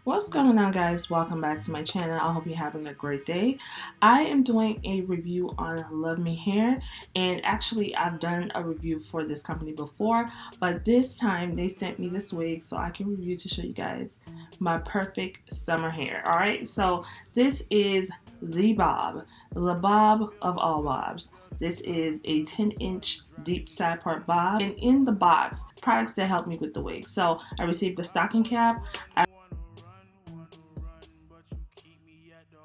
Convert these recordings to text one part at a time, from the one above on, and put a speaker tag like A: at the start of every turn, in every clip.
A: What's going on, guys? Welcome back to my channel. I hope you're having a great day. I am doing a review on LuvMe hair, and actually I've done a review for this company before, but this time they sent me this wig so I can review to show you guys my perfect summer hair. Alright, so this is the bob of all bobs. This is a 10-inch deep side part bob, and in the box, products that help me with the wig. So I received a stocking cap.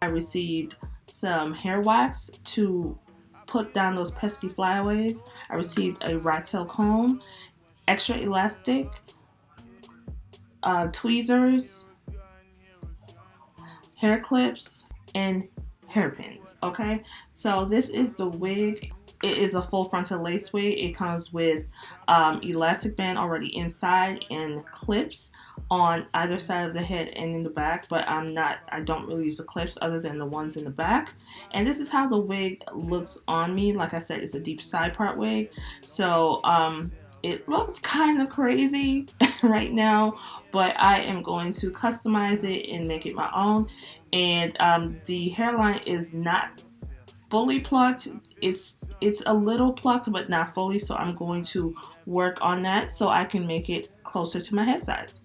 A: I received some hair wax to put down those pesky flyaways. I received a rat tail comb, extra elastic, tweezers, hair clips, and hairpins. Okay, so this is the wig. It is a full frontal lace wig. It comes with elastic band already inside and clips on either side of the head and in the back, but I don't really use the clips other than the ones in the back. And this is how the wig looks on me. Like I said, it's a deep side part wig, so it looks kind of crazy right now, but I am going to customize it and make it my own. And the hairline is not fully plucked. It's a little plucked, but not fully, so I'm going to work on that so I can make it closer to my head size.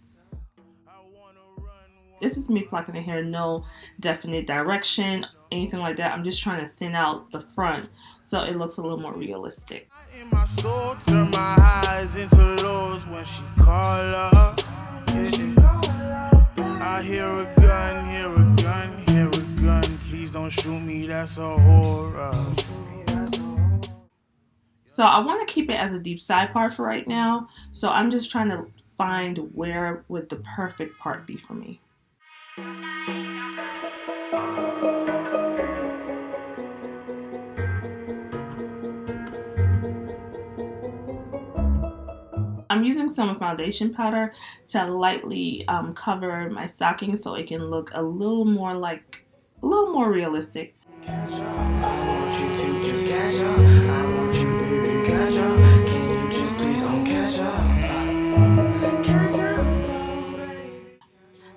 A: This is me plucking the hair, no definite direction, anything like that. I'm just trying to thin out the front so it looks a little more realistic. In my soul, turn my eyes into lows when she call up. I hear a gun, hear a gun, hear a gun. Please don't shoot me, that's a horror. So I want to keep it as a deep side part for right now. So I'm just trying to find where would the perfect part be for me. I'm using some foundation powder to lightly cover my stocking so it can look a little more realistic.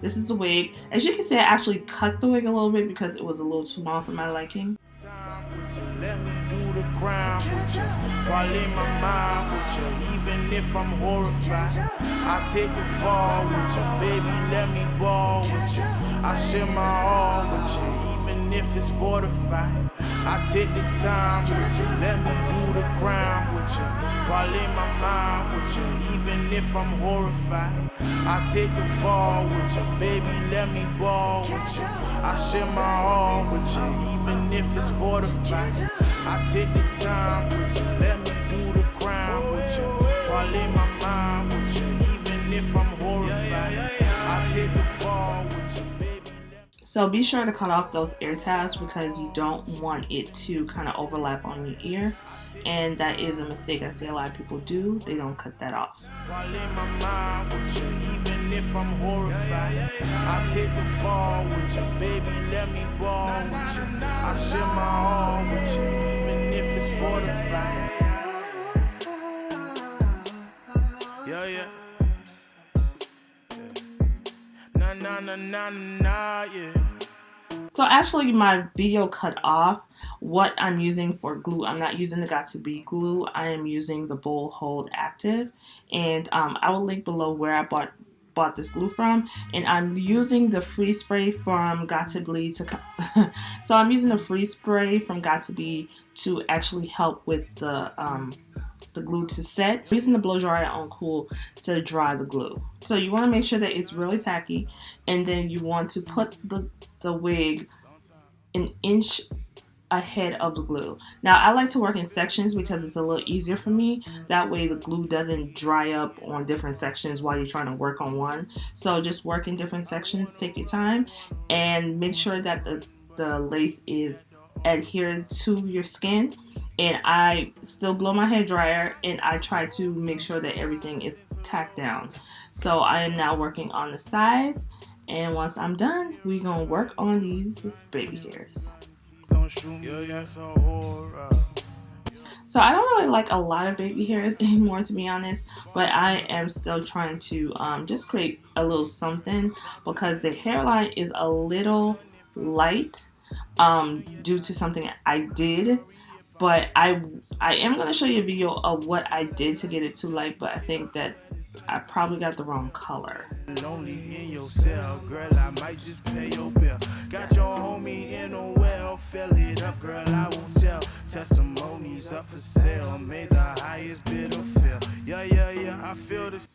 A: This is the wig. As you can see, I actually cut the wig a little bit because it was a little too long for my liking. Let me do the crime with you, while in my mind with you, even if I'm horrified. I take the fall with you, baby, let me ball with you. I share my all with you, even if it's fortified. I take the time with you, let me do the crime with you, while in my mind with you, even if I'm horrified. I take the fall with you, baby, let me ball with you. I share my all with you, even if it's fortified. I take the time with you, let me do the crime with you, while in my mind with you, even if I'm horrified. I take the fall with you, baby. So be sure to cut off those ear tabs because you don't want it to kind of overlap on your ear. And that is a mistake I see a lot of people do. They don't cut that off. While in my mind with you, even if I'm horrified. I take the fall with you, baby, let me ball with you. I share my all with you, even if it's fortified. Yeah. Nah, yeah. So actually my video cut off what I'm using for glue. I'm not using the Got2b glue. I am using the Bowl Hold Active, and I will link below where I bought this glue from. And I'm using the free spray from Got2b so I'm using the free spray from Got2b to actually help with the glue to set. I'm using the blow dryer on Cool to dry the glue. So you want to make sure that it's really tacky, and then you want to put the wig an inch ahead of the glue. Now I like to work in sections because it's a little easier for me. That way the glue doesn't dry up on different sections while you're trying to work on one. So just work in different sections, take your time, and make sure that the lace is adhered to your skin. And I still blow my hair dryer, and I try to make sure that everything is tacked down. So I am now working on the sides, and once I'm done, we're gonna work on these baby hairs. So I don't really like a lot of baby hairs anymore, to be honest, but I am still trying to just create a little something because the hairline is a little light due to something I did. But I am going to show you a video of what I did to get it too light, but I think that I probably got the wrong color.
B: Lonely in your cell, girl, I might just pay your bill. Got your homie in a well, fill it up, girl, I won't tell. Testimonies up for sale, made the highest bidder feel. Yeah, I feel the sun.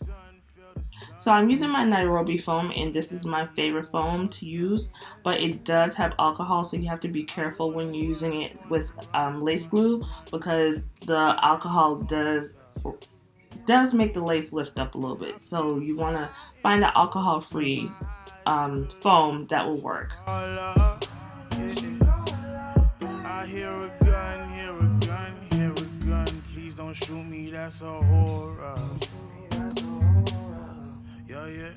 A: So I'm using my Nairobi foam, and this is my favorite foam to use, but it does have alcohol, so you have to be careful when you're using it with lace glue, because the alcohol does make the lace lift up a little bit. So you want to find an alcohol-free foam that will work.
B: I hear a gun, hear a gun, hear a gun. Please don't shoot me, that's a horror. Yeah.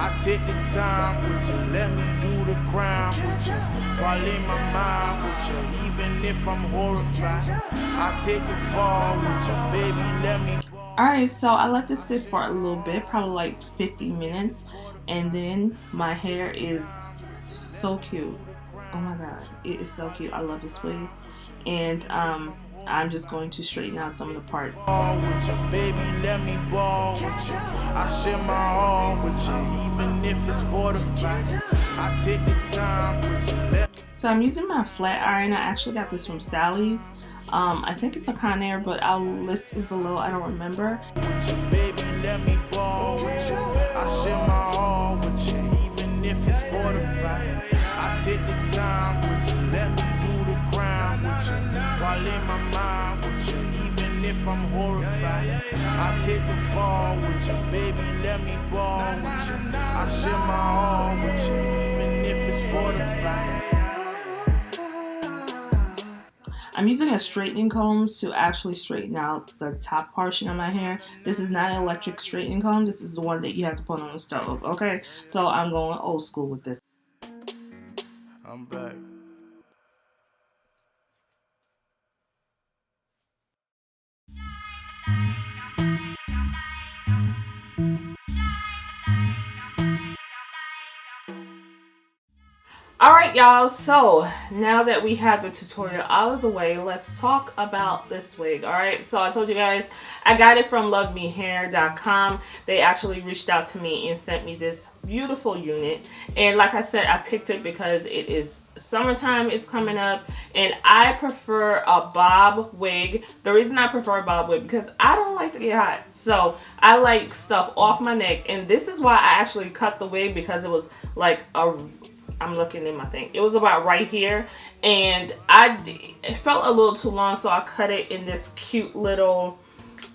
B: I take the time with you, let me do the crime with you. Parlay my mind with you, even if I'm horrified. I take the fall with you, baby, let me.
A: Alright, so I let this sit for a little bit, probably like 50 minutes, and then my hair is so cute. Oh my god, it is so cute. I love this wig. And I'm just going to straighten out some of the parts.
B: With you, baby, let me ball with you. I share my heart with you, even if it's fortified. I take the time with you.
A: So I'm using my flat iron. I actually got this from Sally's. I think it's a Conair, but I'll list it below. I don't remember.
B: With you, baby, let me ball with you. I share my heart with you, even if it's fortified. I take the time with you, let me do the crime with you. While in my mind with you, even if I'm horrified. I take the fall with you, baby, let me ball with you. I share my heart with you, even if it's fortified.
A: I'm using a straightening comb to actually straighten out the top portion of my hair. This is not an electric straightening comb. This is the one that you have to put on the stove, okay? So I'm going old school with this.
B: I'm back.
A: Alright y'all, so now that we have the tutorial out of the way, let's talk about this wig. Alright, so I told you guys I got it from LuvMeHair.com. They actually reached out to me and sent me this beautiful unit, and like I said, I picked it because it is summertime is coming up and I prefer a bob wig. The reason I prefer a bob wig because I don't like to get hot, so I like stuff off my neck, and this is why I actually cut the wig, because it was like I'm looking in my thing. It was about right here, and it felt a little too long, so I cut it in this cute little,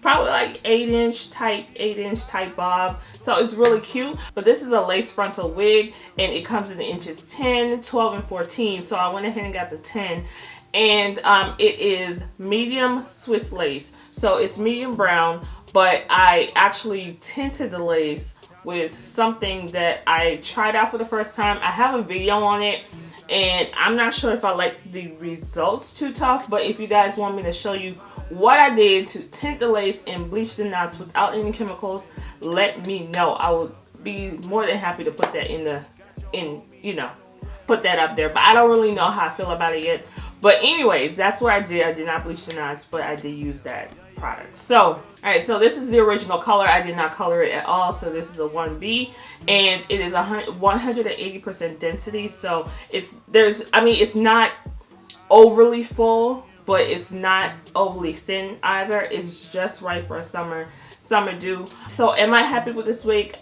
A: probably like 8-inch type bob. So it's really cute. But this is a lace frontal wig, and it comes in inches 10, 12, and 14. So I went ahead and got the 10. And it is medium Swiss lace. So it's medium brown, but I actually tinted the lace with something that I tried out for the first time. I have a video on it, and I'm not sure if I like the results too tough, but if you guys want me to show you what I did to tint the lace and bleach the knots without any chemicals, let me know. I would be more than happy to put that put that up there, but I don't really know how I feel about it yet. But anyways, that's what I did. I did not bleach the knots, but I did use that product. So alright, so this is the original color. I did not color it at all. So this is a 1B, and it is 180% density. So it's not overly full, but it's not overly thin either. It's just right for summer. summer do. So am I happy with this wig?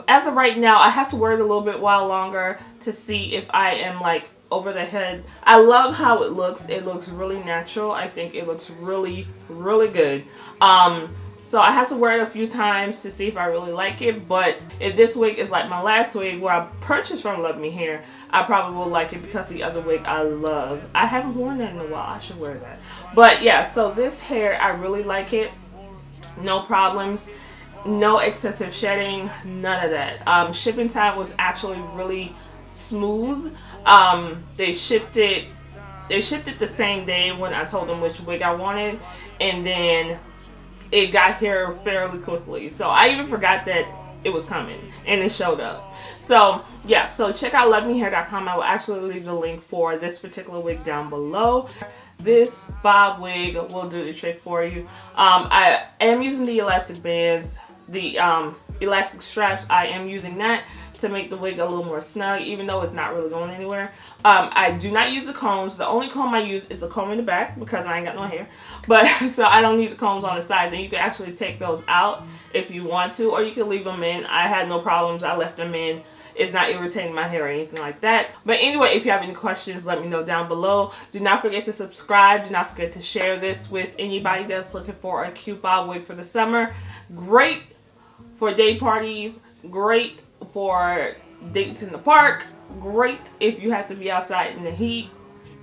A: As of right now, I have to wear it a little bit while longer to see if I am like over the head. I love how it looks. It looks really natural. I think it looks really, really good. So I have to wear it a few times to see if I really like it. But if this wig is like my last wig where I purchased from LuvMe hair, I probably will like it because the other wig I love. I haven't worn that in a while. I should wear that. But yeah, so this hair, I really like it. No problems. No excessive shedding. None of that. Shipping time was actually really smooth. They shipped it the same day when I told them which wig I wanted, and then it got here fairly quickly. So I even forgot that it was coming, and it showed up. So yeah, so check out LuvMeHair.com. I will actually leave the link for this particular wig down below. This bob wig will do the trick for you. I am using the elastic bands, the elastic straps. I am using that to make the wig a little more snug, even though it's not really going anywhere. I do not use the combs. The only comb I use is a comb in the back because I ain't got no hair. But so I don't need the combs on the sides, and you can actually take those out if you want to, or you can leave them in. I had no problems. I left them in. It's not irritating my hair or anything like that. But anyway, if you have any questions, let me know down below. Do not forget to subscribe. Do not forget to share this with anybody that's looking for a cute bob wig for the summer. Great for day parties. Great for dates in the park. Great if you have to be outside in the heat.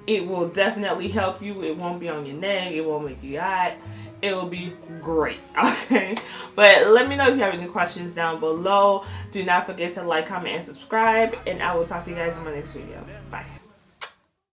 A: It will definitely help you. It won't be on your neck. It won't make you hot. It will be great. Okay, but let me know if you have any questions down below. Do not forget to like, comment, and subscribe, and I will talk to you guys in my next video. Bye.